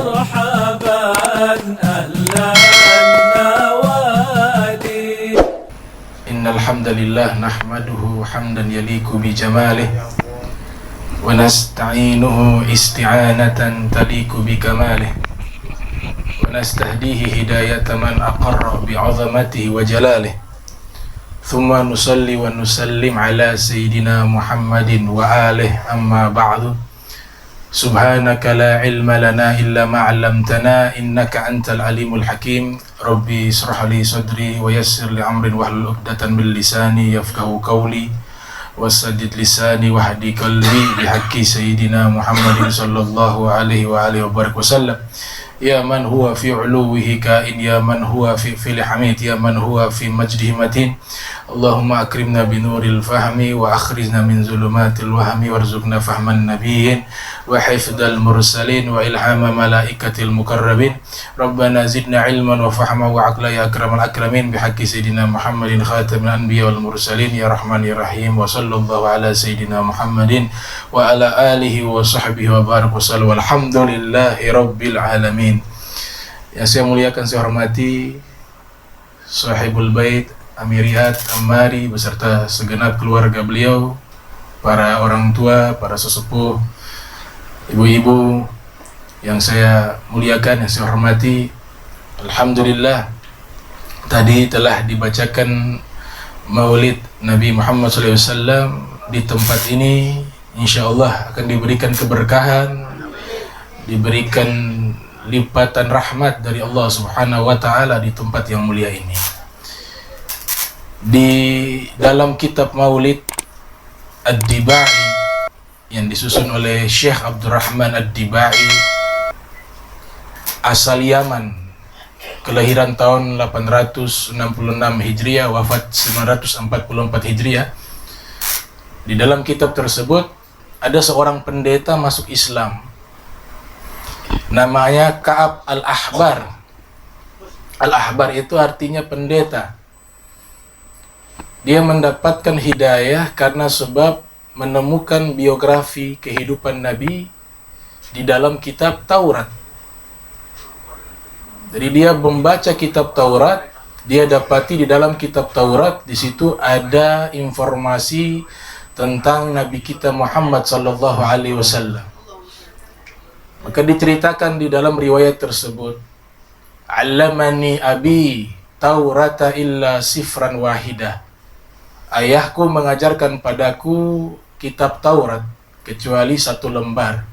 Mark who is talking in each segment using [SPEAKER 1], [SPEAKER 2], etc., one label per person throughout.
[SPEAKER 1] مرحبا أهلا النوادي.
[SPEAKER 2] إن الحمد لله نحمده حمدا يليق بجماله ونستعينه استعانة تليق بكماله ونستهديه هداية من أقر بعظمته وجلاله ثم نصلي ونسلم على سيدنا محمد وآله أما بعد سبحانك لا علم لنا إلا ما علمتنا إنك أنت العليم الحكيم ربي اشرح لي صدري ويسر لي أمري واحلل عقدة من لساني يفقهوا قولي وسدد لساني واهدي قلبي بحق سيدنا محمد صلى الله عليه وآله وبارك وسلم يا من هو في علوه كائن يا من هو في الحميد يا من هو في مجده متين اللهم أكرمنا بنور الفهم وأخرجنا من ظلمات الوهم وارزقنا فهم النبيين وحفظ المرسلين وإلهام ملائكة المقربين ربنا زدنا علما وفهما وعقلا يا أكرم الأكرمين بحق سيدنا محمد خاتم الأنبياء والمرسلين يا رحمن يا رحيم وصلى الله على سيدنا محمد وعلى آله وصحبه وبارك وسلم والحمد لله رب العالمين. Yang saya muliakan, saya hormati Sahibul Bait Amiriyat Ammari beserta segenap keluarga beliau, para orang tua, para sesepuh, ibu-ibu yang saya muliakan, yang saya hormati. Alhamdulillah, tadi telah dibacakan Maulid Nabi Muhammad SAW di tempat ini. InsyaAllah akan diberikan keberkahan, diberikan lipatan rahmat dari Allah Subhanahu wa Ta'ala di tempat yang mulia ini. Di dalam kitab Maulid Ad-Dibai yang disusun oleh Syekh Abdurrahman Ad-Dibai, asal Yaman, kelahiran tahun 866 Hijriah, wafat 944 Hijriah. Di dalam kitab tersebut ada seorang pendeta masuk Islam, namanya Ka'ab Al-Ahbar. Al-Ahbar itu artinya pendeta. Dia mendapatkan hidayah karena sebab menemukan biografi kehidupan Nabi di dalam kitab Taurat. Jadi dia membaca kitab Taurat, dia dapati di dalam kitab Taurat di situ ada informasi tentang Nabi kita Muhammad sallallahu alaihi wasallam. Maka diceritakan di dalam riwayat tersebut, "Allamani abi Taurata illa sifran wahidah." Ayahku mengajarkan padaku kitab Taurat kecuali satu lembar.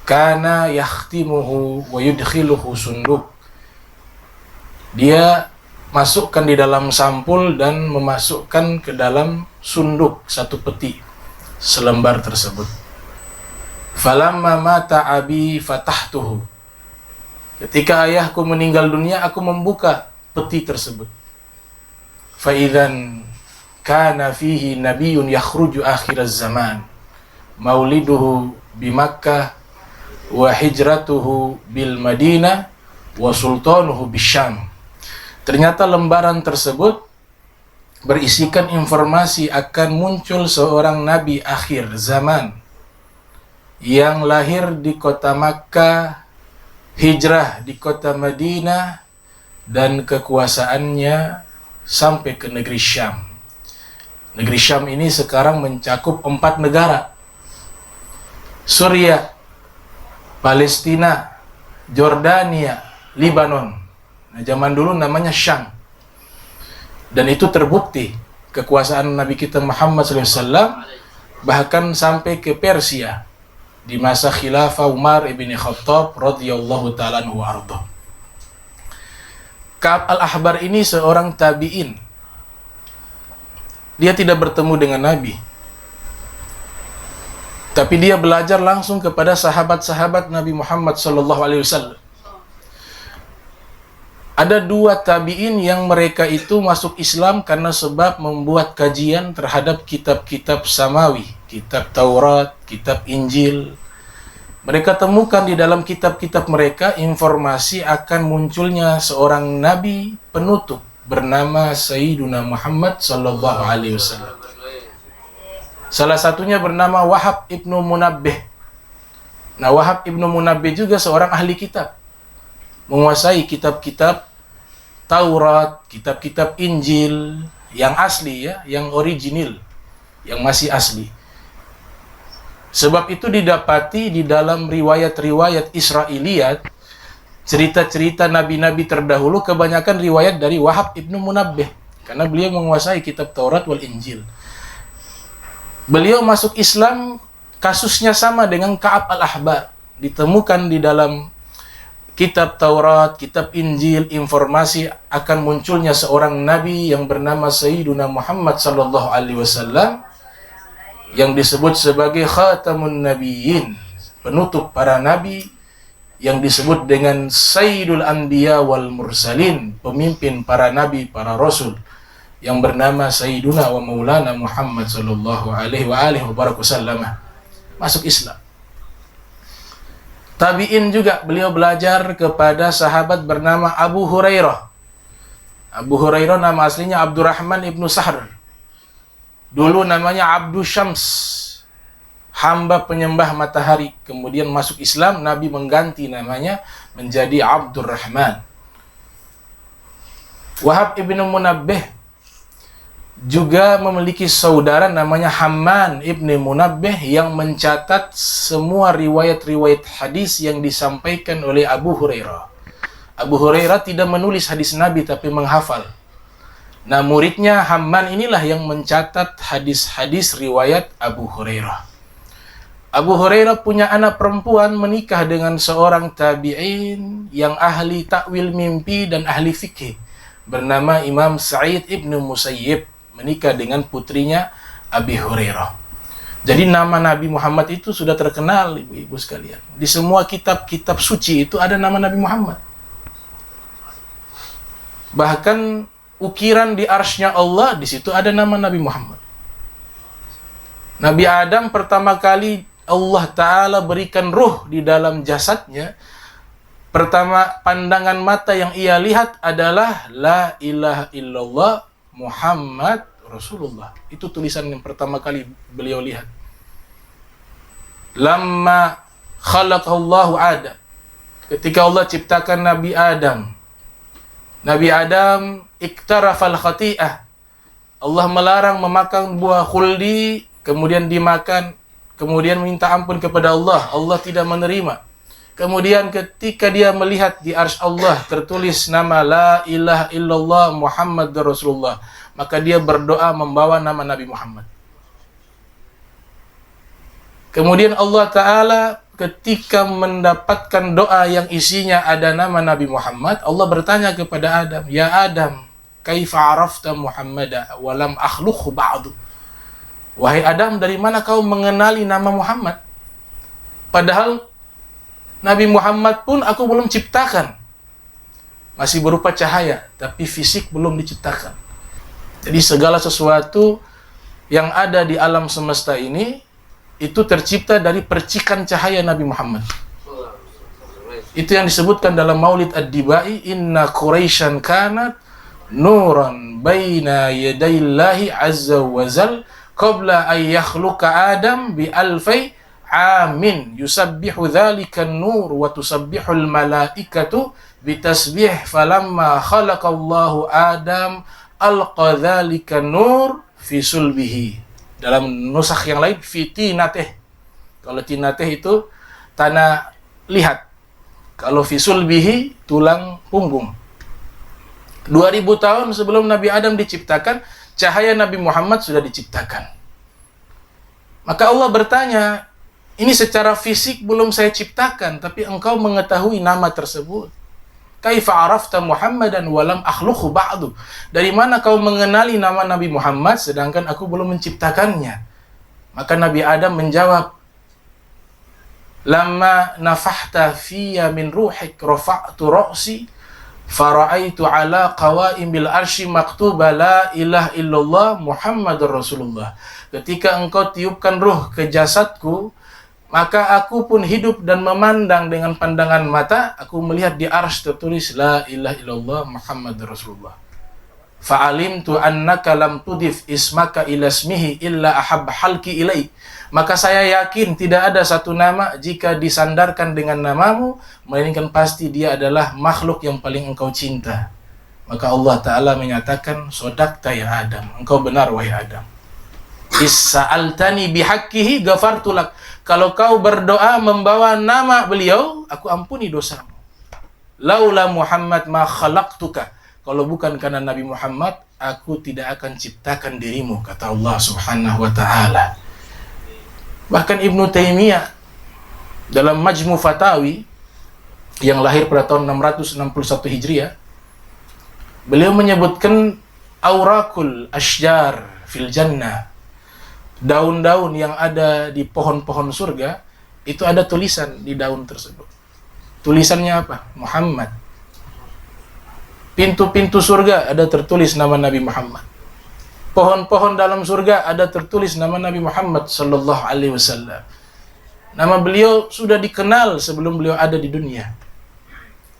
[SPEAKER 2] Kana yakhtimuhu wa yudkhiluhu sunduk. Dia masukkan di dalam sampul dan memasukkan ke dalam sunduk satu peti selembar tersebut. Falamma mata abi fatahtuhu. Ketika ayahku meninggal dunia, aku membuka peti tersebut. Fa idzan kana fihi nabiyyun yakhruju akhiraz zaman. Mauliduhu bi Makkah wa hijratuhu bil Madinah wa sultanuhu bisyam. Ternyata lembaran tersebut berisikan informasi akan muncul seorang nabi akhir zaman yang lahir di kota Makkah, hijrah di kota Madinah, dan kekuasaannya sampai ke negeri Syam. Negeri Syam ini sekarang mencakup 4 negara: Suriah, Palestina, Jordania, Libanon. Nah, zaman dulu namanya Syam. Dan itu terbukti kekuasaan Nabi kita Muhammad SAW bahkan sampai ke Persia di masa khilafah Umar ibn Khattab radhiyallahu ta'ala anhu arda. Ka'ab Al-Ahbar ini seorang tabi'in. Dia tidak bertemu dengan Nabi, tapi dia belajar langsung kepada sahabat-sahabat Nabi Muhammad SAW. Ada 2 tabi'in yang mereka itu masuk Islam karena sebab membuat kajian terhadap kitab-kitab samawi, kitab Taurat, kitab Injil. Mereka temukan di dalam kitab-kitab mereka informasi akan munculnya seorang nabi penutup bernama Sayyiduna Muhammad sallallahu alaihi wasallam. Salah satunya bernama Wahab ibnu Munabbih. Nah, Wahab ibnu Munabbih juga seorang ahli kitab, menguasai kitab-kitab Taurat, kitab-kitab Injil yang asli ya, yang original, yang masih asli. Sebab itu didapati di dalam riwayat-riwayat Israiliyat, cerita-cerita nabi-nabi terdahulu kebanyakan riwayat dari Wahab ibnu Munabbih, karena beliau menguasai kitab Taurat wal Injil. Beliau masuk Islam, kasusnya sama dengan Ka'ab al-Ahbar. Ditemukan di dalam kitab Taurat, kitab Injil, informasi akan munculnya seorang nabi yang bernama Sayyiduna Muhammad sallallahu alaihi wasallam, yang disebut sebagai Khatamun Nabiyyin, penutup para nabi, yang disebut dengan Sayyidul Anbiya wal Mursalin, pemimpin para nabi, para rasul, yang bernama Sayyiduna wa Maulana Muhammad sallallahu alaihi wasallam, masuk Islam. Tabi'in juga, beliau belajar kepada sahabat bernama Abu Hurairah. Abu Hurairah nama aslinya Abdurrahman ibnu Sahr. Dulu namanya Abdu Syams, hamba penyembah matahari. Kemudian masuk Islam, Nabi mengganti namanya menjadi Abdurrahman. Wahab ibnu Munabbih juga memiliki saudara namanya Hamman ibnu Munabbih yang mencatat semua riwayat-riwayat hadis yang disampaikan oleh Abu Hurairah. Abu Hurairah tidak menulis hadis Nabi tapi menghafal. Nah, muridnya Hamman inilah yang mencatat hadis-hadis riwayat Abu Hurairah. Abu Hurairah punya anak perempuan, menikah dengan seorang tabi'in yang ahli takwil mimpi dan ahli fikih, bernama Imam Sa'id ibnu Musayyib, menikah dengan putrinya Abi Hurairah. Jadi nama Nabi Muhammad itu sudah terkenal, ibu-ibu sekalian. Di semua kitab-kitab suci itu ada nama Nabi Muhammad. Bahkan ukiran di arsy-Nya Allah, di situ ada nama Nabi Muhammad. Nabi Adam pertama kali Allah Ta'ala berikan ruh di dalam jasadnya, pertama pandangan mata yang ia lihat adalah La ilaha illallah Muhammad Rasulullah. Itu tulisan yang pertama kali beliau lihat. Lamma khalaqallahu Adam, ketika Allah ciptakan Nabi Adam, Nabi Adam iktarafal khati'ah, Allah melarang memakan buah khuldi, kemudian dimakan, kemudian minta ampun kepada Allah, Allah tidak menerima. Kemudian ketika dia melihat di arsy Allah tertulis nama La ilaha illallah Muhammad Rasulullah, maka dia berdoa membawa nama Nabi Muhammad. Kemudian Allah Ta'ala ketika mendapatkan doa yang isinya ada nama Nabi Muhammad, Allah bertanya kepada Adam, Ya Adam, kaifa arafta Muhammada walam akhluqhu ba'du. Wahai Adam, dari mana kau mengenali nama Muhammad? Padahal Nabi Muhammad pun aku belum ciptakan. Masih berupa cahaya, tapi fisik belum diciptakan. Jadi segala sesuatu yang ada di alam semesta ini itu tercipta dari percikan cahaya Nabi Muhammad. Itu yang disebutkan dalam Maulid Ad-Dibai, Inna Quraisyan kanat nuran baina yadayillahi azza wa zal qabla an yakhluqa Adam bi alfai amin yusabbihu dhalika an-nur wa tusabbihu al-malaikatu bitasbih falamma khalaqallahu Adam alqa dhalika an-nur fi sulbihi. Dalam nusakh yang lain fi tinatih. Kalau tinatih itu tanah lihat. Kalau fi sulbihi tulang punggung. 2000 tahun sebelum Nabi Adam diciptakan, cahaya Nabi Muhammad sudah diciptakan. Maka Allah bertanya, ini secara fisik belum saya ciptakan, tapi engkau mengetahui nama tersebut. Kaifa arafta Muhammadan walam akhluqhu ba'du. Dari mana kau mengenali nama Nabi Muhammad sedangkan aku belum menciptakannya? Maka Nabi Adam menjawab, Lamma nafahta fiyya min ruhik rafa'tu ra'si fara'aitu ala qawaimil arsy maktuba la ilaha illallah Muhammadur Rasulullah. Ketika engkau tiupkan ruh ke jasadku, maka aku pun hidup dan memandang dengan pandangan mata, aku melihat di arsy tertulis La ilaha illallah Muhammadur Rasulullah. Fa'alimtu annaka lam tudif ismaka ila ismihi illa ahab halki ilai. Maka saya yakin tidak ada satu nama jika disandarkan dengan namamu, melainkan pasti dia adalah makhluk yang paling engkau cinta. Maka Allah Ta'ala menyatakan, sodakta ya Adam, engkau benar wahai Adam. Issa'altani bihaqqihi ghafartulak. Kalau kau berdoa membawa nama beliau, aku ampuni dosamu. Laula Muhammad ma khalaqtuka. Kalau bukan karena Nabi Muhammad, aku tidak akan ciptakan dirimu, kata Allah Subhanahu wa Ta'ala. Bahkan Ibnu Taimiyah dalam Majmu Fatawi yang lahir pada tahun 661 Hijriah, beliau menyebutkan aurakul asyjar fil jannah. Daun-daun yang ada di pohon-pohon surga, itu ada tulisan di daun tersebut. Tulisannya apa? Muhammad. Pintu-pintu surga ada tertulis nama Nabi Muhammad. Pohon-pohon dalam surga ada tertulis nama Nabi Muhammad sallallahu alaihi wasallam. Nama beliau sudah dikenal sebelum beliau ada di dunia.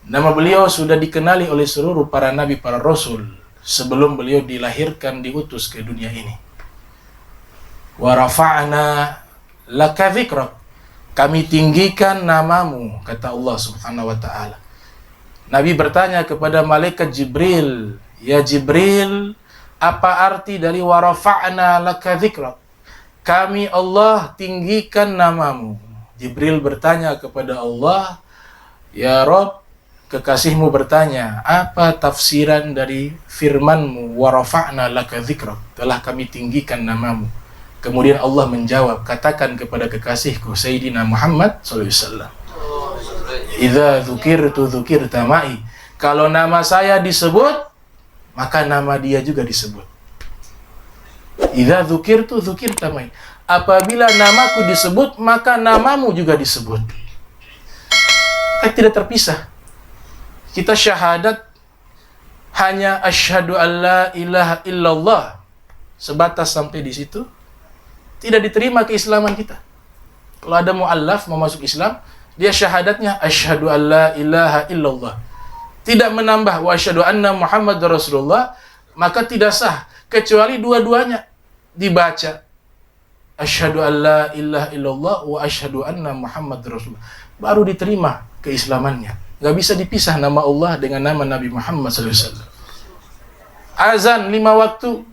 [SPEAKER 2] Nama beliau sudah dikenali oleh seluruh para nabi, para rasul sebelum beliau dilahirkan, diutus ke dunia ini. Wa rafa'na laka dzikrak. Kami tinggikan namamu, kata Allah Subhanahu wa Ta'ala. Nabi bertanya kepada malaikat Jibril, ya Jibril, apa arti dari wa rafa'na laka dzikrak? Kami Allah tinggikan namamu. Jibril bertanya kepada Allah, ya Rabb, kekasihmu bertanya, apa tafsiran dari firmanmu wa rafa'na laka dzikrak? Telah kami tinggikan namamu. Kemudian Allah menjawab, katakan kepada kekasihku Sayyidina Muhammad sallallahu alaihi wasallam, idza dzukirtu dzukirta ma'i. Kalau nama saya disebut, maka nama dia juga disebut. Idza dzukirtu dzukirta ma'i. Apabila namaku disebut, maka namamu juga disebut. Kan tidak terpisah. Kita syahadat hanya asyhadu alla ilaha illallah, sebatas sampai di situ, tidak diterima keislaman kita. Kalau ada mu'allaf mau masuk Islam, dia syahadatnya asyhadu alla ilaha illallah, tidak menambah wa asyhadu anna Muhammad Rasulullah, maka tidak sah kecuali dua-duanya dibaca, asyhadu alla ilaha illallah wa asyhadu anna Muhammad Rasulullah, baru diterima keislamannya. Gak bisa dipisah nama Allah dengan nama Nabi Muhammad SAW. Azan 5 waktu,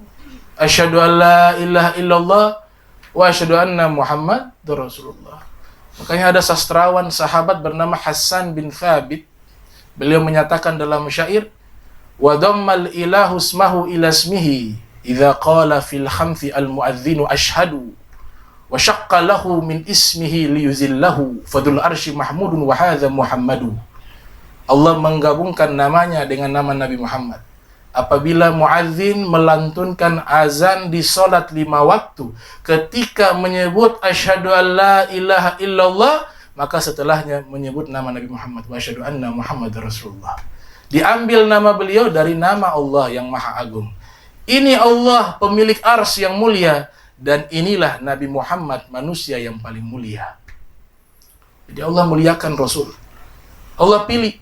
[SPEAKER 2] asyhadu alla ilaha illallah wa asyhadu anna Muhammad Rasulullah. Makanya ada sastrawan sahabat bernama Hassan bin Thabit. Beliau menyatakan dalam syair, wa dhammal ilahu ismahu ila ismihi idza qala fil khamsi al muadzinu ashhadu wa syaqqa lahu min ismihi liyuzillahu fadul arsy mahmudun wa hadza Muhammadu. Allah menggabungkan namanya dengan nama Nabi Muhammad. Apabila muadzin melantunkan azan di salat 5 waktu, ketika menyebut asyhadu alla ilaha illallah, maka setelahnya menyebut nama Nabi Muhammad, wa asyhadu anna Muhammad Rasulullah. Diambil nama beliau dari nama Allah yang Maha Agung. Ini Allah pemilik arsy yang mulia, dan inilah Nabi Muhammad manusia yang paling mulia. Jadi Allah muliakan Rasul. Allah pilih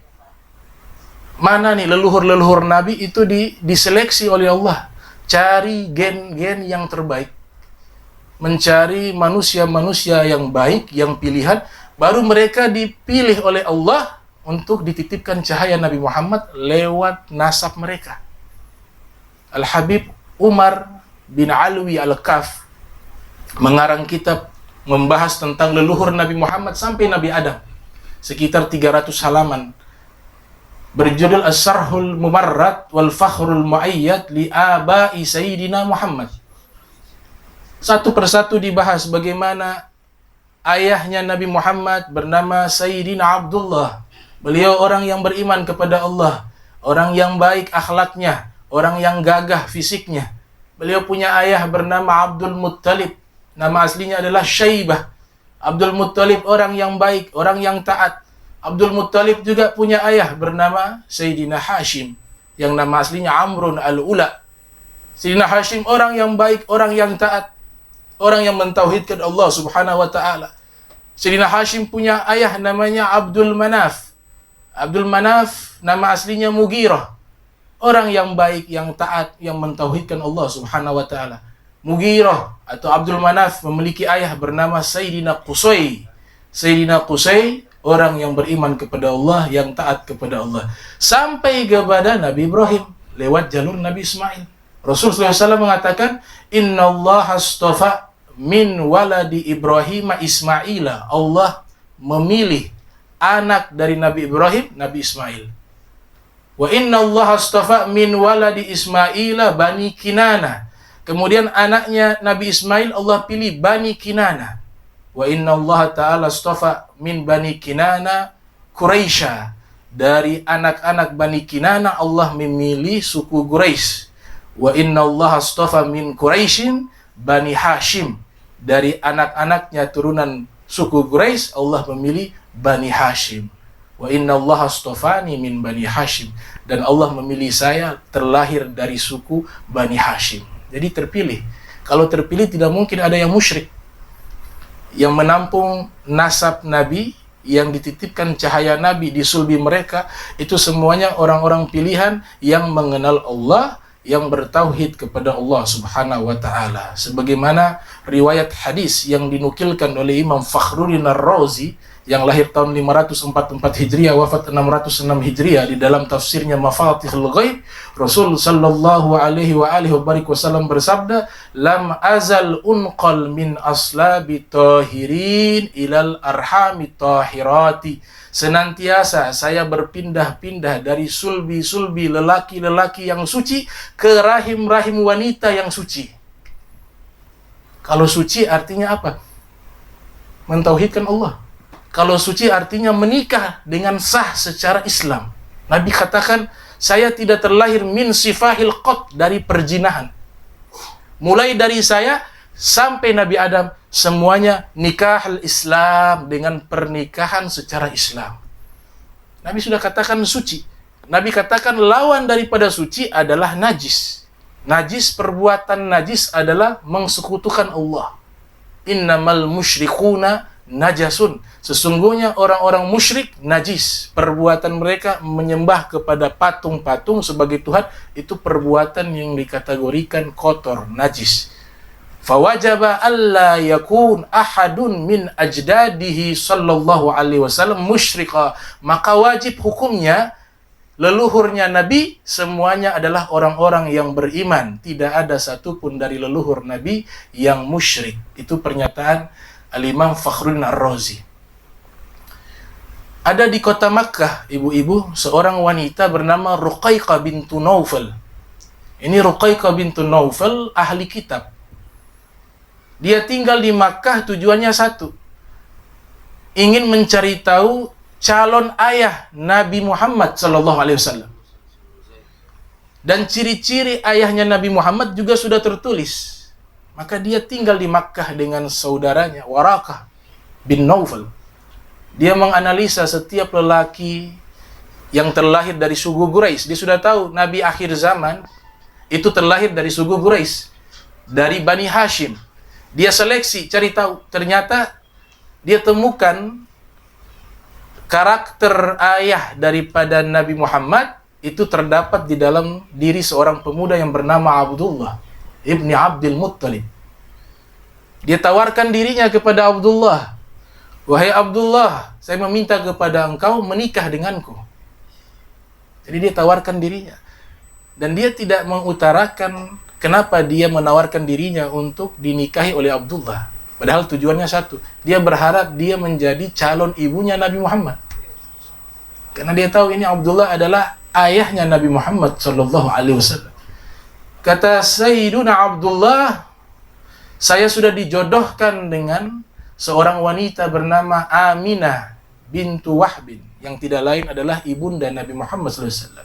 [SPEAKER 2] mana nih leluhur-leluhur Nabi itu diseleksi oleh Allah. Cari gen-gen yang terbaik. Mencari manusia-manusia yang baik, yang pilihan. Baru mereka dipilih oleh Allah untuk dititipkan cahaya Nabi Muhammad lewat nasab mereka. Al-Habib Umar bin Alwi Al-Kaf mengarang kitab membahas tentang leluhur Nabi Muhammad sampai Nabi Adam. Sekitar 300 halaman. Berjudul As-Sarhul Mumarrad wal Fakhrul Muayyad li Abai Sayyidina Muhammad. Satu persatu dibahas bagaimana ayahnya Nabi Muhammad bernama Sayyidina Abdullah. Beliau orang yang beriman kepada Allah, orang yang baik akhlaknya, orang yang gagah fisiknya. Beliau punya ayah bernama Abdul Muttalib. Nama aslinya adalah Syaibah. Abdul Muttalib orang yang baik, orang yang taat. Abdul Muttalib juga punya ayah bernama Sayyidina Hashim, yang nama aslinya Amrun al-Ula. Sayyidina Hashim orang yang baik, orang yang taat, orang yang mentauhidkan Allah Subhanahu wa Ta'ala. Sayyidina Hashim punya ayah namanya Abdul Manaf. Abdul Manaf nama aslinya Mughirah, orang yang baik, yang taat, yang mentauhidkan Allah Subhanahu wa taala. Mughirah atau Abdul Manaf memiliki ayah bernama Sayyidina Qusay. Sayyidina Qusay orang yang beriman kepada Allah, yang taat kepada Allah. Sampai kepada Nabi Ibrahim lewat jalur Nabi Ismail. Rasulullah SAW mengatakan, Inna Allah astafa min waladi Ibrahim Ismaila. Allah memilih anak dari Nabi Ibrahim, Nabi Ismail. Wa inna Allah astafa min waladi Ismaila Bani Kinana. Kemudian anaknya Nabi Ismail Allah pilih Bani Kinana. Wa inna Allah ta'ala astafa min Bani Kinana Quraisya. Dari anak-anak Bani Kinana Allah memilih suku Quraisy. Wa inna Allah astafa min Quraisyin Bani Hashim. Dari anak-anaknya turunan suku Quraisy Allah memilih Bani Hashim. Wa inna Allah astafani min Bani Hashim. Dan Allah memilih saya terlahir dari suku Bani Hashim. Jadi terpilih. Kalau terpilih tidak mungkin ada yang musyrik, yang menampung nasab Nabi, yang dititipkan cahaya Nabi di sulbi mereka. Itu semuanya orang-orang pilihan yang mengenal Allah, yang bertauhid kepada Allah Subhanahu wa taala. Sebagaimana riwayat hadis yang dinukilkan oleh Imam Fakhruddin Ar-Razi yang lahir tahun 544 Hijriah, wafat 606 Hijriah, di dalam tafsirnya Mafatihul Ghaib, Rasul sallallahu alaihi wa alihi wasallam bersabda, "Lam azal unqal min aslabi tahirin ilal arhami tahirati." Senantiasa saya berpindah-pindah dari sulbi-sulbi lelaki-lelaki yang suci ke rahim-rahim wanita yang suci. Kalau suci artinya apa? Mentauhidkan Allah. Kalau suci artinya menikah dengan sah secara Islam. Nabi katakan, saya tidak terlahir min sifahil qat, dari perjinahan. Mulai dari saya sampai Nabi Adam, semuanya nikah Islam, dengan pernikahan secara Islam. Nabi sudah katakan suci. Nabi katakan lawan daripada suci adalah najis. Najis, perbuatan najis adalah mengsekutukan Allah. Innamal musyrikuna najasun. Sesungguhnya orang-orang musyrik najis. Perbuatan mereka menyembah kepada patung-patung sebagai Tuhan, itu perbuatan yang dikategorikan kotor, najis. Fawajaba alla yakun ahadun min ajdadihi sallallahu alaihi wasallam musyrika. Maka wajib hukumnya leluhurnya Nabi semuanya adalah orang-orang yang beriman. Tidak ada satupun dari leluhur Nabi yang musyrik. Itu pernyataan Al-Imam Fakhruddin Ar-Razi. Ada di kota Makkah, ibu-ibu, seorang wanita bernama Ruqayyah bintu Naufal. Ini Ruqayyah bintu Naufal ahli kitab. Dia tinggal di Makkah tujuannya satu. Ingin mencari tahu calon ayah Nabi Muhammad SAW. Dan ciri-ciri ayahnya Nabi Muhammad juga sudah tertulis. Maka dia tinggal di Makkah dengan saudaranya Waraqah bin Naufal. Dia menganalisa setiap lelaki yang terlahir dari suku Quraisy. Dia sudah tahu Nabi akhir zaman itu terlahir dari suku Quraisy, dari Bani Hashim. Dia seleksi, cari tahu. Ternyata dia temukan karakter ayah daripada Nabi Muhammad itu terdapat di dalam diri seorang pemuda yang bernama Abdullah ibni Abdul Muttalib. Dia tawarkan dirinya kepada Abdullah. Wahai Abdullah, saya meminta kepada engkau menikah denganku. Jadi dia tawarkan dirinya. Dan dia tidak mengutarakan kenapa dia menawarkan dirinya untuk dinikahi oleh Abdullah. Padahal tujuannya satu. Dia berharap dia menjadi calon ibunya Nabi Muhammad. Karena dia tahu ini Abdullah adalah ayahnya Nabi Muhammad SAW. Kata Sayyiduna Abdullah, saya sudah dijodohkan dengan seorang wanita bernama Aminah bintu Wahbin, yang tidak lain adalah ibunda Nabi Muhammad SAW.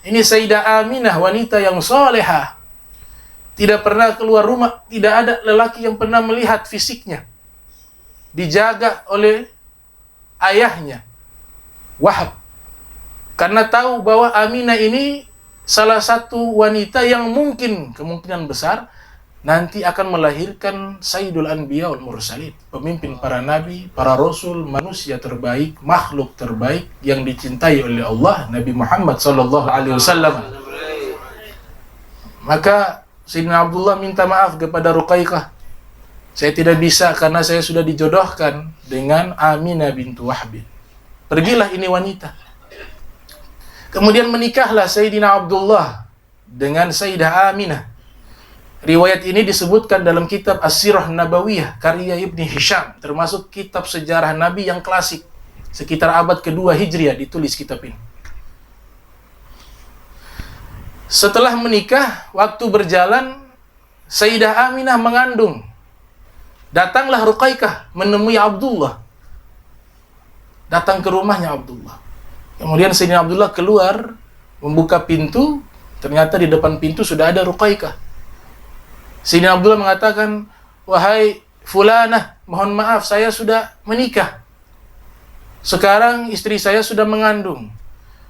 [SPEAKER 2] Ini Sayyidah Aminah, wanita yang solehah, tidak pernah keluar rumah, tidak ada lelaki yang pernah melihat fisiknya. Dijaga oleh ayahnya Wahab, karena tahu bahwa Aminah ini salah satu wanita yang kemungkinan besar nanti akan melahirkan Sayyidul Anbiya wal Mursalin, pemimpin para nabi, para rasul, manusia terbaik, makhluk terbaik yang dicintai oleh Allah, Nabi Muhammad sallallahu alaihi wasallam. Maka Sayyidina Abdullah minta maaf kepada Ruqayyah. Saya tidak bisa karena saya sudah dijodohkan dengan Aminah bintu Wahb. Pergilah ini wanita. Kemudian menikahlah Sayyidina Abdullah dengan Sayyidah Aminah. Riwayat ini disebutkan dalam kitab As-Sirah Nabawiyah karya Ibni Hisham, termasuk kitab sejarah Nabi yang klasik. Sekitar abad kedua Hijriah ditulis kitab ini. Setelah menikah, waktu berjalan, Sayyidah Aminah mengandung. Datanglah Ruqayyah menemui Abdullah. Datang ke rumahnya Abdullah. Kemudian Sayyidina Abdullah keluar, membuka pintu. Ternyata di depan pintu sudah ada Ruqayyah. Sayyidina Abdullah mengatakan, "Wahai fulanah, mohon maaf saya sudah menikah. Sekarang istri saya sudah mengandung."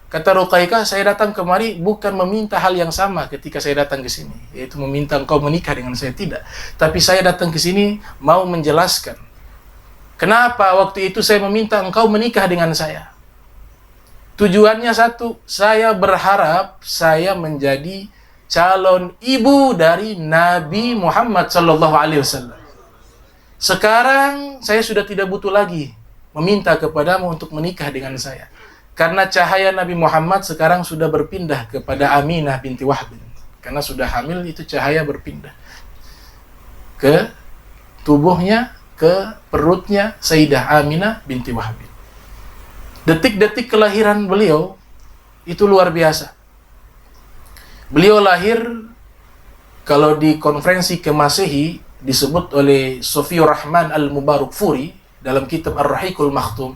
[SPEAKER 2] Kata Ruqayyah, "Saya datang kemari bukan meminta hal yang sama ketika saya datang ke sini, yaitu meminta engkau menikah dengan saya, tidak. Tapi saya datang ke sini mau menjelaskan kenapa waktu itu saya meminta engkau menikah dengan saya. Tujuannya satu, saya berharap saya menjadi calon ibu dari Nabi Muhammad SAW. Sekarang saya sudah tidak butuh lagi meminta kepadamu untuk menikah dengan saya. Karena cahaya Nabi Muhammad sekarang sudah berpindah kepada Aminah binti Wahb. Karena sudah hamil, itu cahaya berpindah ke tubuhnya, ke perutnya Sayyidah Aminah binti Wahb. Detik-detik kelahiran beliau itu luar biasa. Beliau lahir, kalau di konferensi ke-Masehi disebut oleh Sofiur Rahman Al-Mubarakfuri dalam kitab Ar-Rahiqul Makhtum,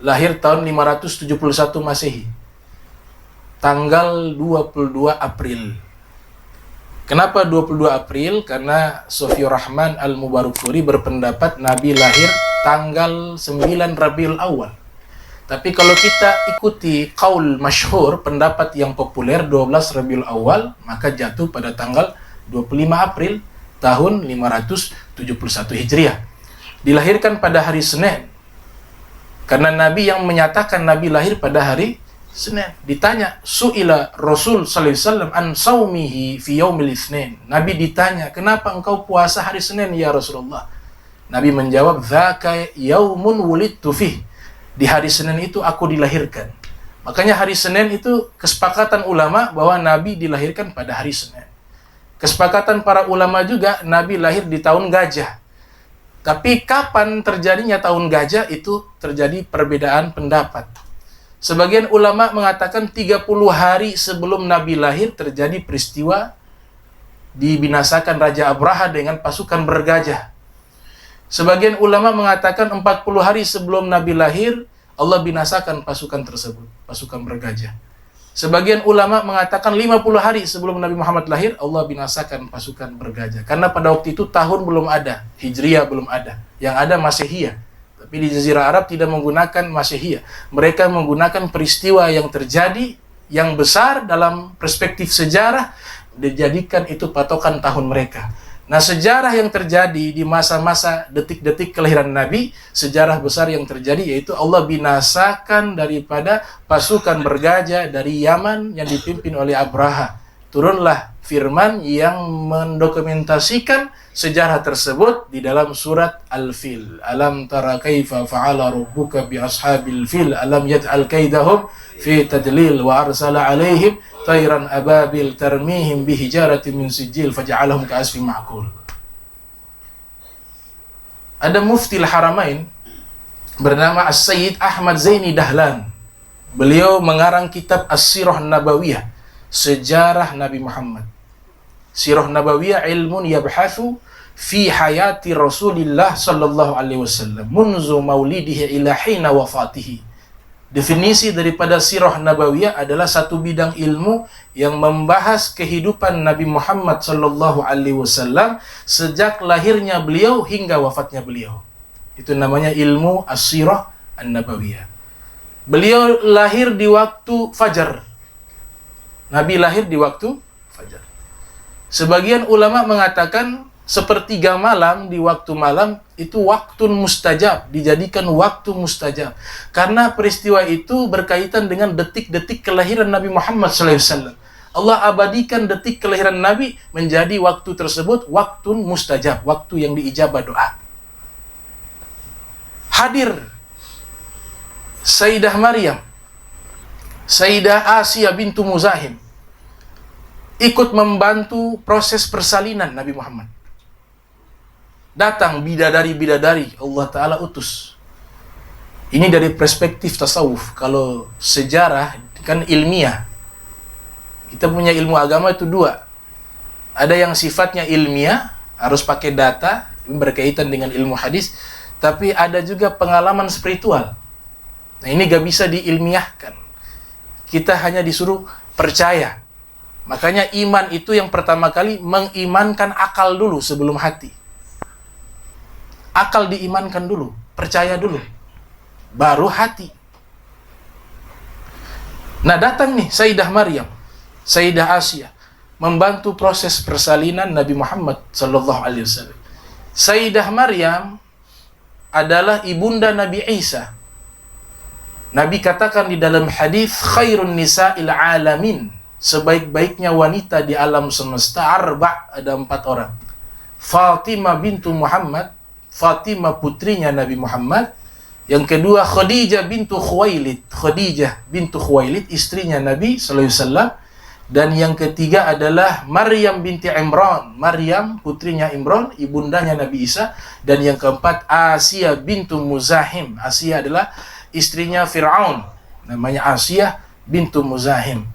[SPEAKER 2] lahir tahun 571 Masehi, tanggal 22 April. Kenapa 22 April? Karena Sofiur Rahman Al-Mubarakfuri berpendapat Nabi lahir tanggal 9 Rabiul Awal. Tapi kalau kita ikuti qaul masyhur, pendapat yang populer 12 Rabiul Awal, maka jatuh pada tanggal 25 April tahun 571 Hijriah. Dilahirkan pada hari Senin. Karena Nabi yang menyatakan Nabi lahir pada hari Senin. Ditanya, su'ila Rasul sallallahu alaihi wasallam an saumihi fi yaumil Itsnin. Nabi ditanya, "Kenapa engkau puasa hari Senin ya Rasulullah?" Nabi menjawab, "Dzaka yaumun wulidtu fih." Di hari Senin itu aku dilahirkan. Makanya hari Senin itu kesepakatan ulama bahwa Nabi dilahirkan pada hari Senin. Kesepakatan para ulama juga Nabi lahir di tahun gajah. Tapi kapan terjadinya tahun gajah itu terjadi perbedaan pendapat. Sebagian ulama mengatakan 30 hari sebelum Nabi lahir terjadi peristiwa dibinasakan Raja Abraha dengan pasukan bergajah. Sebagian ulama mengatakan 40 hari sebelum Nabi lahir Allah binasakan pasukan tersebut, pasukan bergajah. Sebagian ulama mengatakan 50 hari sebelum Nabi Muhammad lahir Allah binasakan pasukan bergajah. Karena pada waktu itu tahun belum ada, Hijriah belum ada. Yang ada Masehiyah. Tapi di Jazirah Arab tidak menggunakan Masehiyah. Mereka menggunakan peristiwa yang terjadi yang besar dalam perspektif sejarah, dijadikan itu patokan tahun mereka. Nah, sejarah yang terjadi di masa-masa detik-detik kelahiran Nabi, sejarah besar yang terjadi yaitu Allah binasakan daripada pasukan bergajah dari Yaman yang dipimpin oleh Abraha. Turunlah firman yang mendokumentasikan sejarah tersebut di dalam surat Al-Fil. Alam tara kaifa fa'ala rabbuka bi ashabil fil alam yaj'al kaidahum fi tadlil wa arsala alaihim tayran ababil tarmihim bihijaratin min sijil faja'alahum ka'asfin ma'kul. Ada Muftil Haramain bernama As-Sayyid Ahmad Zaini Dahlan. Beliau mengarang kitab As-Sirah Nabawiyah, sejarah Nabi Muhammad. Sirah Nabawiyah ilmun yabhathu fi hayati Rasulillah sallallahu alaihi wasallam munzu maulidihi ila hina wafatihi. Definisi daripada Sirah Nabawiyah adalah satu bidang ilmu yang membahas kehidupan Nabi Muhammad sallallahu alaihi wasallam sejak lahirnya beliau hingga wafatnya beliau. Itu namanya ilmu As-Sirah An-Nabawiyah. Beliau lahir di waktu fajar. Nabi lahir di waktu fajar. Sebagian ulama mengatakan sepertiga malam di waktu malam itu waktu mustajab, dijadikan waktu mustajab. Karena peristiwa itu berkaitan dengan detik-detik kelahiran Nabi Muhammad SAW. Allah abadikan detik kelahiran Nabi menjadi waktu tersebut waktu mustajab, waktu yang diijabah doa. Hadir Sayyidah Maryam, Sayyidah Asia bintu Muzahim, ikut membantu proses persalinan Nabi Muhammad. Datang bidadari-bidadari Allah Ta'ala utus. Ini dari perspektif tasawuf. Kalau sejarah kan ilmiah. Kita punya ilmu agama itu dua. Ada yang sifatnya ilmiah, harus pakai data, berkaitan dengan ilmu hadis. Tapi ada juga pengalaman spiritual. Nah ini gak bisa diilmiahkan. Kita hanya disuruh percaya. Makanya iman itu yang pertama kali mengimankan akal dulu sebelum hati. Akal diimankan dulu, percaya dulu, baru hati. Nah datang nih Sayyidah Maryam, Sayyidah Asia, membantu proses persalinan Nabi Muhammad sallallahu alaihi wasallam. Sayyidah Maryam adalah ibunda Nabi Isa. Nabi katakan di dalam hadis, khairun nisa'il alamin, sebaik-baiknya wanita di alam semesta ada 4 orang. Fatimah bintu Muhammad, Fatimah putrinya Nabi Muhammad. Yang kedua Khadijah bintu Khuwailid, Khadijah bintu Khuwailid istrinya Nabi sallallahu alaihi wasallam. Dan yang ketiga adalah Maryam binti Imran, Maryam putrinya Imran, ibundanya Nabi Isa. Dan yang keempat Asia bintu Muzahim, Asia adalah istrinya Fir'aun, namanya Asia bintu Muzahim.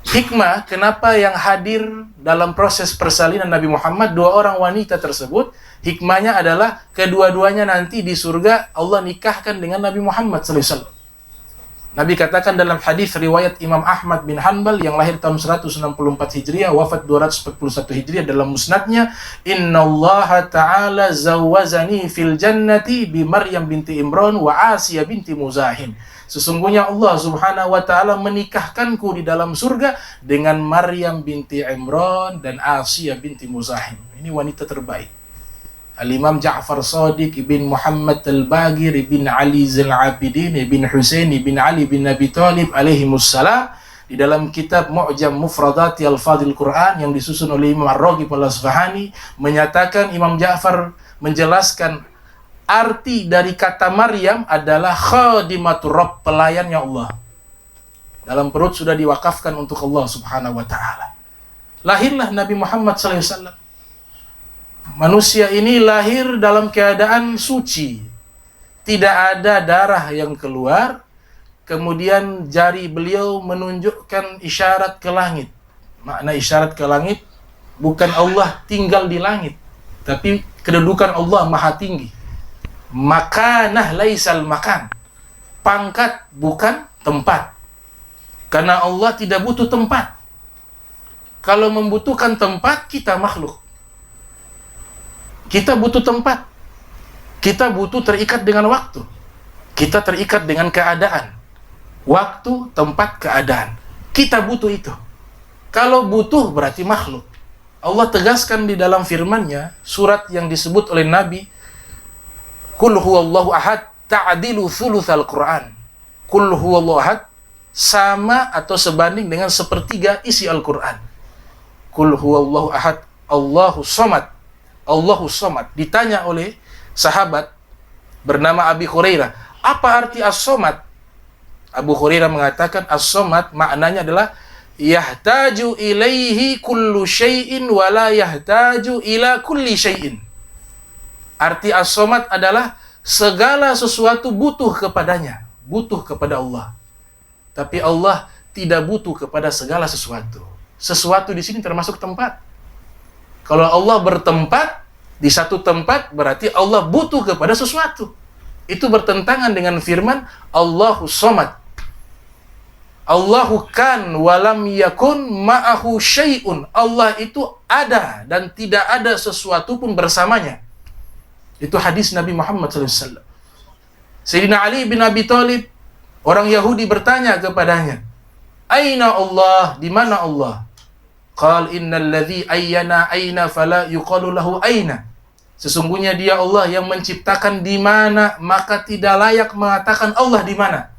[SPEAKER 2] Hikmah kenapa yang hadir dalam proses persalinan Nabi Muhammad 2 orang wanita tersebut, hikmahnya adalah kedua-duanya nanti di surga Allah nikahkan dengan Nabi Muhammad sallallahu alaihi wasallam. Nabi katakan dalam hadis riwayat Imam Ahmad bin Hanbal yang lahir tahun 164 Hijriah, wafat 241 Hijriah, dalam musnadnya, innallaha ta'ala zawwazani fil jannati bi Maryam binti Imran wa Asia binti Muzahim. Sesungguhnya Allah subhanahu wa ta'ala menikahkanku di dalam surga dengan Maryam binti Imran dan Asia binti Muzahim. Ini wanita terbaik. Al-Imam Ja'far Shadiq ibn Muhammad Al-Baqir ibn Ali Zal-Abidin ibn Husain ibn Ali bin Abi Thalib alaihimussalam di dalam kitab Mu'jam Mufradati Al-Fadhil Quran yang disusun oleh Imam Ar-Raghib Al-Asfahani menyatakan, Imam Ja'far menjelaskan arti dari kata Maryam adalah khadimatur Rabb, pelayannya Allah. Dalam perut sudah diwakafkan untuk Allah subhanahu wa ta'ala. Lahirlah Nabi Muhammad sallallahu alaihi wasallam. Manusia ini lahir dalam keadaan suci. Tidak ada darah yang keluar. Kemudian jari beliau menunjukkan isyarat ke langit. Makna isyarat ke langit, bukan Allah tinggal di langit, tapi kedudukan Allah maha tinggi. Makanah laisal makan, pangkat bukan tempat. Karena Allah tidak butuh tempat. Kalau membutuhkan tempat, kita makhluk. Kita butuh tempat. Kita butuh terikat dengan waktu. Kita terikat dengan keadaan. Waktu, tempat, keadaan. Kita butuh itu. Kalau butuh berarti makhluk. Allah tegaskan di dalam firman-Nya, surat yang disebut oleh Nabi, Qul huwallahu ahad ta'dilu thulutsal Qur'an. Qul huwallahu ahad sama atau sebanding dengan sepertiga isi Al-Qur'an. Qul huwallahu ahad, Allahu somad. Allahu somad. Ditanya oleh sahabat bernama Abi Hurairah, apa arti as-somad? Abu Hurairah mengatakan as-somad maknanya adalah yahtaju ilaihi kullu syai'in wa la yahtaju ila kulli syai'in. Arti as-somad adalah segala sesuatu butuh kepadanya, butuh kepada Allah. Tapi Allah tidak butuh kepada segala sesuatu. Sesuatu di sini termasuk tempat. Kalau Allah bertempat di satu tempat, berarti Allah butuh kepada sesuatu. Itu bertentangan dengan firman Allahu somad. Allahu kan walam yakun ma'ahu syai'un. Allah itu ada dan tidak ada sesuatu pun bersamanya. Itu hadis Nabi Muhammad SAW. Sayyidina Ali bin Abi Thalib, orang Yahudi bertanya kepadanya, Aina Allah? Di mana Allah? Qal innal ladzi ayyana aina fala yuqalu lahu aina. Sesungguhnya Dia Allah yang menciptakan di mana, maka tidak layak mengatakan Allah di mana.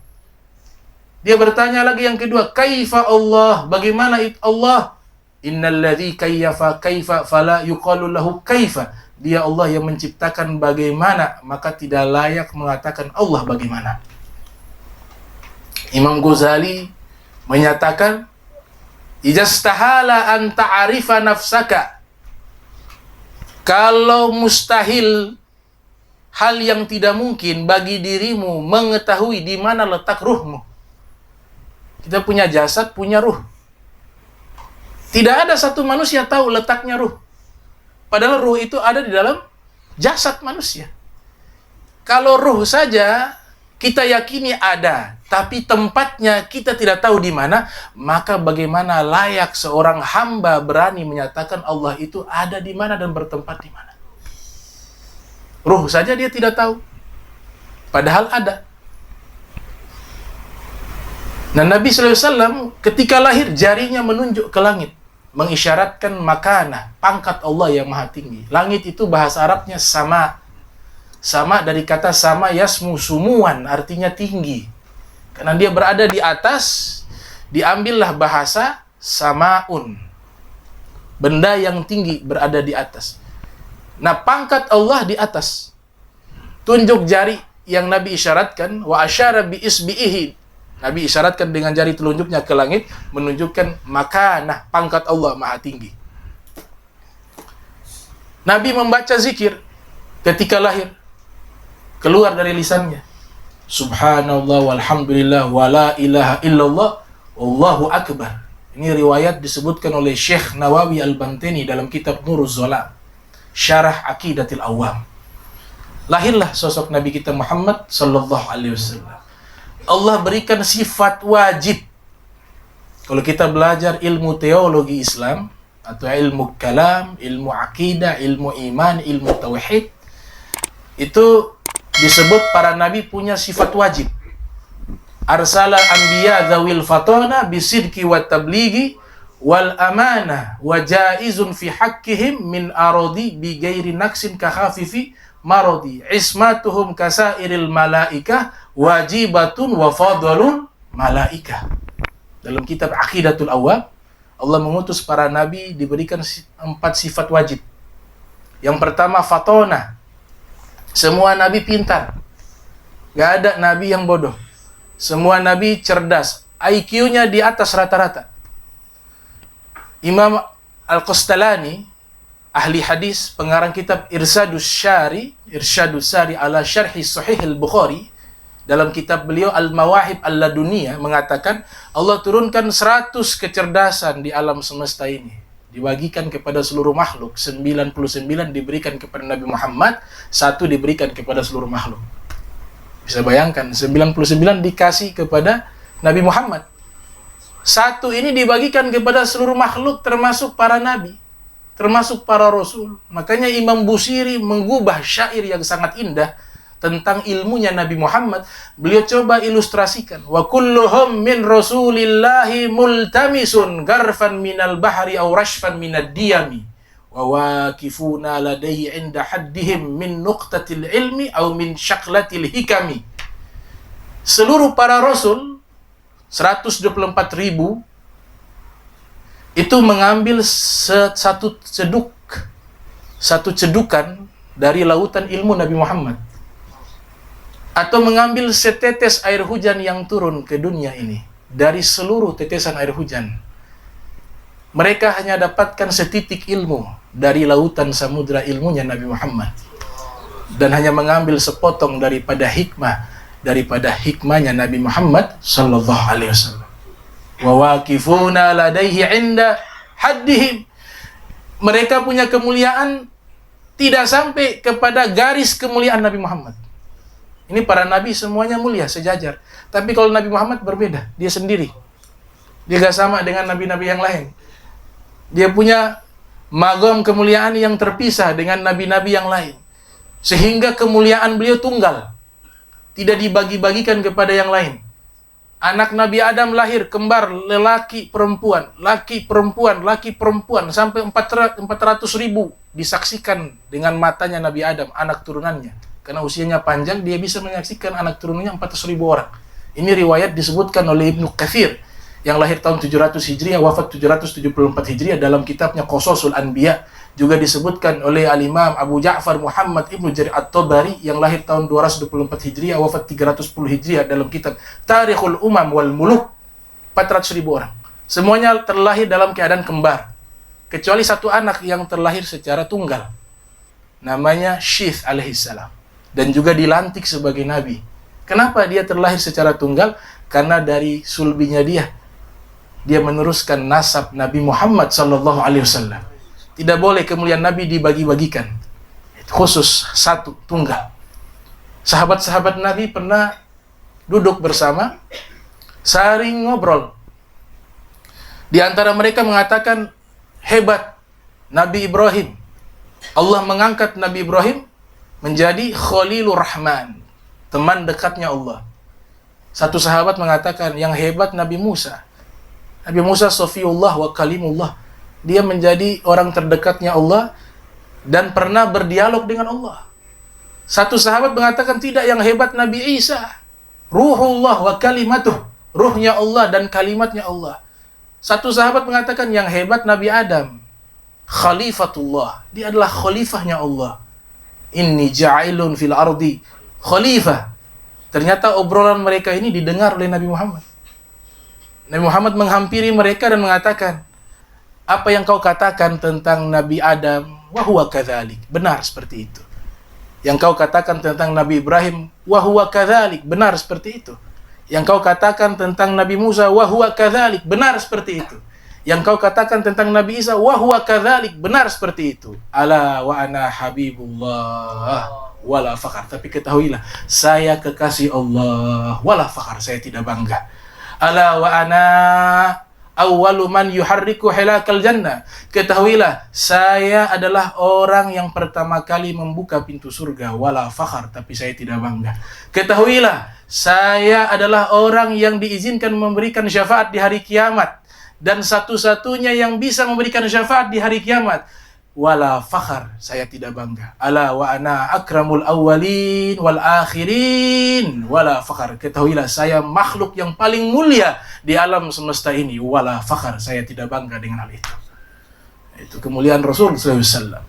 [SPEAKER 2] Dia bertanya lagi yang kedua, kaifa Allah? Bagaimana Allah? Innalladzi kayyafa kaifa fala yuqalu lahu kaifa. Dia Allah yang menciptakan bagaimana, maka tidak layak mengatakan Allah bagaimana. Imam Ghazali menyatakan, ijastahala an ta'arifa nafsaka. Kalau mustahil, hal yang tidak mungkin bagi dirimu mengetahui di mana letak ruhmu. Kita punya jasad, punya ruh. Tidak ada satu manusia tahu letaknya ruh. Padahal ruh itu ada di dalam jasad manusia. Kalau ruh saja kita yakini ada, tapi tempatnya kita tidak tahu di mana, maka bagaimana layak seorang hamba berani menyatakan Allah itu ada di mana dan bertempat di mana? Ruh saja dia tidak tahu, padahal ada. Nah, Nabi SAW ketika lahir jarinya menunjuk ke langit, mengisyaratkan makanah, pangkat Allah yang maha tinggi. Langit itu bahasa Arabnya sama. Sama dari kata sama yasmu sumuan, artinya tinggi. Karena dia berada di atas, diambillah bahasa samaun. Benda yang tinggi berada di atas. Nah, pangkat Allah di atas. Tunjuk jari yang Nabi isyaratkan, wa asyara bi isbihi. Nabi isyaratkan dengan jari telunjuknya ke langit, menunjukkan makanah, pangkat Allah maha tinggi. Nabi membaca zikir ketika lahir, keluar dari lisannya, subhanallah walhamdulillah wa la ilaha illallah wallahu akbar. Ini riwayat disebutkan oleh Syekh Nawawi Al-Bantini dalam kitab Nuruz Zalam, Syarah Aqidatil Awam. Lahirlah sosok Nabi kita Muhammad sallallahu alaihi wasallam. Allah berikan sifat wajib. Kalau kita belajar ilmu teologi Islam atau ilmu kalam, ilmu akidah, ilmu iman, ilmu tauhid, itu disebut para nabi punya sifat wajib. Arsala anbiya dzawil fatana bisidqi wat tablighi wal amanah wa jaizun fi haqqihim min aradi bi ghairi naqsin ka khafifi maradi ismatuhum kasairil malaikah wajibatun wa fadlun malaikah. Dalam kitab Aqidatul Awam, Allah mengutus para nabi diberikan 4 sifat wajib. Yang pertama fatona. Semua nabi pintar. Gak ada nabi yang bodoh. Semua nabi cerdas. IQ-nya di atas rata-rata. Imam Al-Qastalani, ahli hadis, pengarang kitab Irsyadus Sari ala Syarhi Sahih Al-Bukhari, dalam kitab beliau Al-Mawahib Al-Laduniyah mengatakan Allah turunkan 100 kecerdasan di alam semesta ini, dibagikan kepada seluruh makhluk. 99 diberikan kepada Nabi Muhammad, 1 diberikan kepada seluruh makhluk. Bisa bayangkan, 99 dikasih kepada Nabi Muhammad, 1 ini dibagikan kepada seluruh makhluk, termasuk para nabi, termasuk para rasul. Makanya Imam Busiri menggubah syair yang sangat indah tentang ilmunya Nabi Muhammad. Beliau coba ilustrasikan, wa kulluhum min rasulillahi multamisun garfan minal bahri aw rashfan minad diyami wa waqifuna ladaihi inda haddihim min nuqtatil ilmi aw min syaklatil hikami. Seluruh para rasul 124.000 itu mengambil satu cedukan dari lautan ilmu Nabi Muhammad, atau mengambil setetes air hujan yang turun ke dunia ini dari seluruh tetesan air hujan. Mereka hanya dapatkan setitik ilmu dari lautan samudra ilmunya Nabi Muhammad, dan hanya mengambil sepotong daripada hikmahnya Nabi Muhammad sallallahu alaihi wasallam. Wa waqifuna ladaihi inda haddihim. Mereka punya kemuliaan tidak sampai kepada garis kemuliaan Nabi Muhammad. Ini para nabi semuanya mulia, sejajar. Tapi kalau Nabi Muhammad berbeda, dia sendiri. Dia gak sama dengan nabi-nabi yang lain. Dia punya magam kemuliaan yang terpisah dengan nabi-nabi yang lain. Sehingga kemuliaan beliau tunggal, tidak dibagi-bagikan kepada yang lain. Anak Nabi Adam lahir kembar, laki perempuan, sampai 400.000 disaksikan dengan matanya Nabi Adam, anak turunannya. Karena usianya panjang, dia bisa menyaksikan anak turunannya 400.000 orang. Ini riwayat disebutkan oleh Ibnu Katsir yang lahir tahun 700 Hijriah, wafat 774 Hijriah dalam kitabnya Qasasul Anbiya. Juga disebutkan oleh Al-Imam Abu Ja'far Muhammad Ibnu Jarir At-Tabari yang lahir tahun 224 Hijriah, wafat 310 Hijriah dalam kitab Tarikhul Umam wal Muluk. 400.000 orang. Semuanya terlahir dalam keadaan kembar. Kecuali satu anak yang terlahir secara tunggal. Namanya Syith alaihissalam. Dan juga dilantik sebagai nabi. Kenapa dia terlahir secara tunggal? Karena dari sulbinya dia meneruskan nasab Nabi Muhammad sallallahu alaihi wasallam. Tidak boleh kemuliaan Nabi dibagi-bagikan. Khusus satu, tunggal. Sahabat-sahabat Nabi pernah duduk bersama, saling ngobrol. Di antara mereka mengatakan, hebat Nabi Ibrahim. Allah mengangkat Nabi Ibrahim menjadi Khalilur Rahman, teman dekatnya Allah. Satu sahabat mengatakan, yang hebat Nabi Musa. Nabi Musa Safiyullah wa Kalimullah. Dia menjadi orang terdekatnya Allah dan pernah berdialog dengan Allah. Satu sahabat mengatakan, tidak, yang hebat Nabi Isa. Ruhullah wa kalimatuh. Ruhnya Allah dan kalimatnya Allah. Satu sahabat mengatakan, yang hebat Nabi Adam. Khalifatullah. Dia adalah khalifahnya Allah. Inni ja'ilun fil ardi khalifah. Ternyata obrolan mereka ini didengar oleh Nabi Muhammad. Nabi Muhammad menghampiri mereka dan mengatakan, apa yang kau katakan tentang Nabi Adam, wa huwa kadzalik, benar seperti itu. Yang kau katakan tentang Nabi Ibrahim, wa huwa kadzalik, benar seperti itu. Yang kau katakan tentang Nabi Musa, wa huwa kadzalik, benar seperti itu. Yang kau katakan tentang Nabi Isa, wa huwa kadzalik, benar seperti itu. Ala wa ana habibullah wala fakhar. Tapi ketahuilah, saya kekasih Allah, wala fakhar, saya tidak bangga. Ala wa ana awwalu man yuharriku hilakal jannah. Ketahuilah, saya adalah orang yang pertama kali membuka pintu surga, wala fakhar, tapi saya tidak bangga. Ketahuilah, saya adalah orang yang diizinkan memberikan syafaat di hari kiamat, dan satu-satunya yang bisa memberikan syafaat di hari kiamat, wala fakhar, saya tidak bangga. Ala wa ana akramul awwalin wal akhirin wala fakhar. Ketahuilah, saya makhluk yang paling mulia di alam semesta ini, wala fakhar, saya tidak bangga dengan hal itu. Itu kemuliaan Rasul sallallahu alaihi wasallam.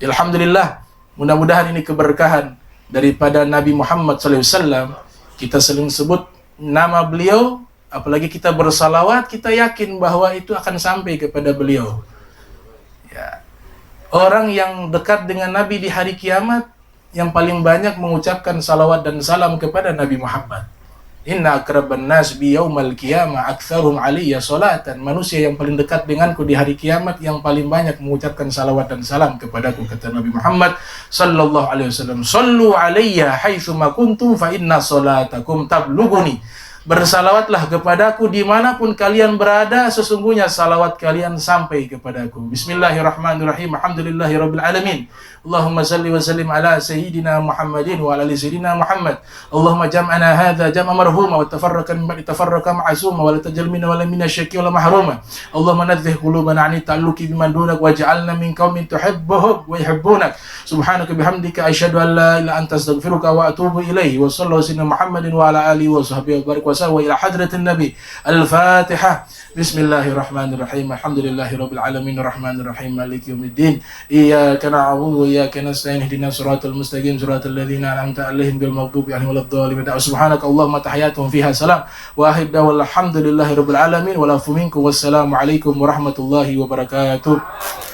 [SPEAKER 2] Alhamdulillah, mudah-mudahan ini keberkahan daripada Nabi Muhammad sallallahu alaihi wasallam. Kita sering sebut nama beliau, apalagi kita bersalawat, kita yakin bahwa itu akan sampai kepada beliau. Ya. Orang yang dekat dengan Nabi di hari kiamat yang paling banyak mengucapkan salawat dan salam kepada Nabi Muhammad. Inna akraban nas bi yaumal qiyamah aktsaruhum alayya salatan. Manusia yang paling dekat denganku di hari kiamat yang paling banyak mengucapkan salawat dan salam kepadaku, kata Nabi Muhammad sallallahu alaihi wasallam. Sallu alayya haitsu ma kuntum fa inna salatakum tablughuni. Bersalawatlah kepadaku dimanapun kalian berada, sesungguhnya salawat kalian sampai kepadaku. Bismillahirrahmanirrahim. Alhamdulillahirabbil alamin. Allahumma salli wa sallim ala sayyidina Muhammadin wa ala ali sayyidina Muhammad. Allahumma jam'ana hadza jam'a marhuma wa tafarraqan min ba'di tafarraqa ma'suma wa la tajal minna wa la minna syaqi wa la mahruma. Allahumma nadzih qulubana 'ani ta'alluqi biman dunak waj'alna min qaumin tuhibbuhum wa yuhibbunak. Subhanaka bihamdika asyhadu an la ilaha illa anta astaghfiruka wa atubu ilaihi. Wa sallallahu ala Muhammadin wa ala alihi wa sahbihi wa barik wa sallam ila hadratin nabi. Al-Fatihah. Bismillahirrahmanirrahim. Alhamdulillahirabbil alamin arrahmanir rahim maliki yaumiddin. Iyyaka na'budu wa iyyaka nasta'in ihdinas siratal mustaqim siratal ladzina an'amta 'alaihim ghairil maghdubi 'alaihim waladdallin. Subhanaka Allahumma tahiyyatuhum fiha salam wa ahibda walhamdulillahirabbil alamin wa la minkum wassalamu alaikum warahmatullahi wabarakatuh.